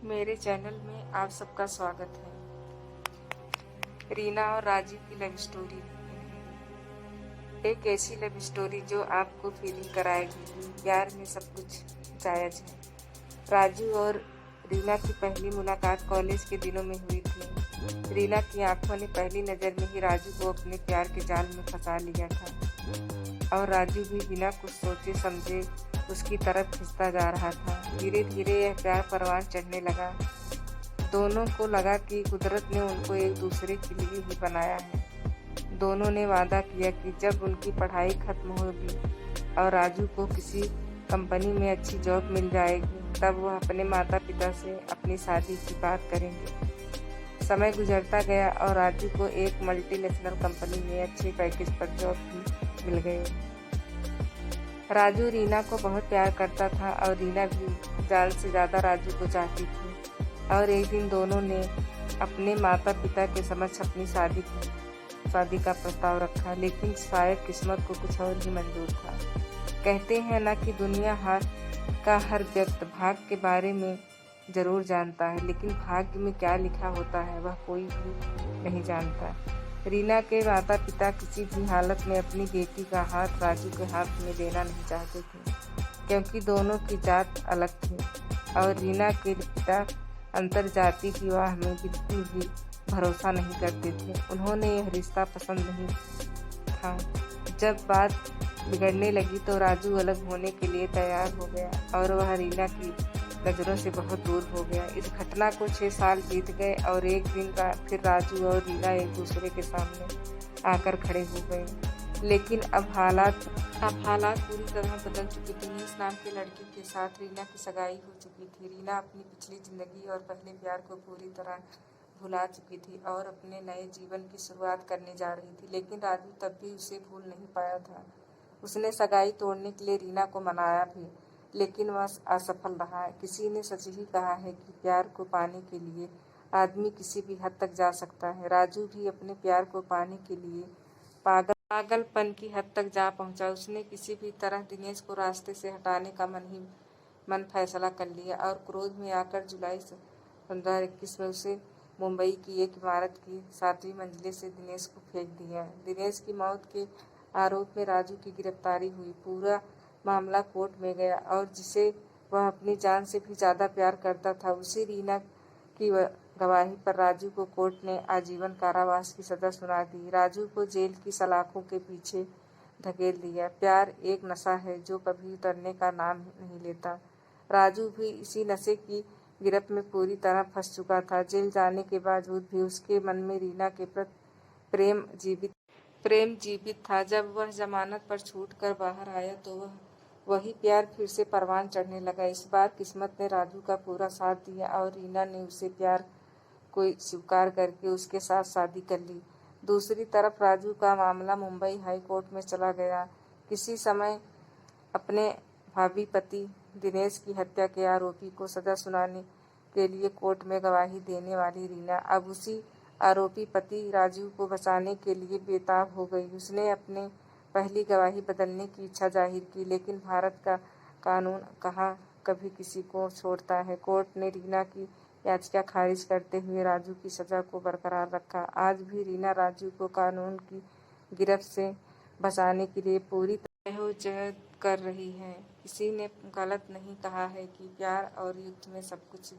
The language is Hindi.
मेरे चैनल में आप सबका स्वागत है। रीना और राजू की लव स्टोरी, एक ऐसी लव स्टोरी जो आपको फीलिंग कराएगी कि प्यार में सब कुछ जायज है। राजू और रीना की पहली मुलाकात कॉलेज के दिनों में हुई थी। रीना की आंखों ने पहली नज़र में ही राजू को अपने प्यार के जाल में फंसा लिया था और राजू भी बिना कुछ सोचे समझे उसकी तरफ खिंचता जा रहा था। धीरे धीरे यह प्यार परवान चढ़ने लगा। दोनों को लगा कि कुदरत ने उनको एक दूसरे के लिए ही बनाया है। दोनों ने वादा किया कि जब उनकी पढ़ाई खत्म होगी और राजू को किसी कंपनी में अच्छी जॉब मिल जाएगी तब वह अपने माता पिता से अपनी शादी की बात करेंगे। समय गुजरता गया और राजू को एक मल्टीनेशनल कंपनी में अच्छे पैकेज पर जॉब भी मिल गई। राजू रीना को बहुत प्यार करता था और रीना भी जान से ज़्यादा राजू को चाहती थी। और एक दिन दोनों ने अपने माता पिता के समक्ष अपनी शादी का प्रस्ताव रखा, लेकिन शायद किस्मत को कुछ और ही मंजूर था। कहते हैं ना कि दुनिया का हर व्यक्ति भाग्य के बारे में जरूर जानता है, लेकिन भाग्य में क्या लिखा होता है वह कोई भी नहीं जानता। रीना के माता पिता किसी भी हालत में अपनी बेटी का हाथ राजू के हाथ में देना नहीं चाहते थे, क्योंकि दोनों की जात अलग थी और रीना के पिता अंतरजातीय विवाह में बिल्कुल भी भरोसा नहीं करते थे। उन्होंने यह रिश्ता पसंद नहीं था। जब बात बिगड़ने लगी तो राजू अलग होने के लिए तैयार हो गया और वह रीना की नज़रों से बहुत दूर हो गया। इस घटना को 6 साल बीत गए और एक दिन फिर राजू और रीना एक दूसरे के सामने आकर खड़े हो गए। लेकिन अब हालात पूरी तरह बदल चुकी थी। दिनेश नाम के लड़के के साथ रीना की सगाई हो चुकी थी। रीना अपनी पिछली जिंदगी और पहले प्यार को पूरी तरह भुला चुकी थी और अपने नए जीवन की शुरुआत करने जा रही थी, लेकिन राजू तब भी उसे भूल नहीं पाया था। उसने सगाई तोड़ने के लिए रीना को मनाया भी, लेकिन वह असफल रहा। किसी ने सच ही कहा है कि प्यार को पाने के लिए आदमी किसी भी हद तक जा सकता है। राजू भी अपने प्यार को पाने के लिए पागलपन की हद तक जा पहुंचा। उसने किसी भी तरह दिनेश को रास्ते से हटाने का मन फैसला कर लिया और क्रोध में आकर जुलाई 15-21 में उसे मुंबई की एक इमारत की 7वीं मंजिले से दिनेश को फेंक दिया। दिनेश की मौत के आरोप में राजू की गिरफ्तारी हुई। पूरा मामला कोर्ट में गया और जिसे वह अपनी जान से भी ज़्यादा प्यार करता था, उसी रीना की गवाही पर राजू को कोर्ट ने आजीवन कारावास की सज़ा सुना दी। राजू को जेल की सलाखों के पीछे धकेल दिया। प्यार एक नशा है जो कभी उतरने का नाम नहीं लेता। राजू भी इसी नशे की गिरफ्त में पूरी तरह फंस चुका था। जेल जाने के बावजूद भी उसके मन में रीना के प्रति प्रेम जीवित था। जब वह जमानत पर छूटकर बाहर आया तो वही प्यार फिर से परवान चढ़ने लगा। इस बार किस्मत ने राजू का पूरा साथ दिया और रीना ने उसे प्यार को स्वीकार करके उसके साथ शादी कर ली। दूसरी तरफ राजू का मामला मुंबई हाई कोर्ट में चला गया। किसी समय अपने भावी पति दिनेश की हत्या के आरोपी को सजा सुनाने के लिए कोर्ट में गवाही देने वाली रीना अब उसी आरोपी पति राजू को बचाने के लिए बेताब हो गई। उसने अपने पहली गवाही बदलने की इच्छा जाहिर की, लेकिन भारत का कानून कहाँ कभी किसी को छोड़ता है। कोर्ट ने रीना की याचिका खारिज करते हुए राजू की सजा को बरकरार रखा। आज भी रीना राजू को कानून की गिरफ्त से बचाने के लिए पूरी जहद कर रही है। किसी ने गलत नहीं कहा है कि प्यार और युद्ध में सब कुछ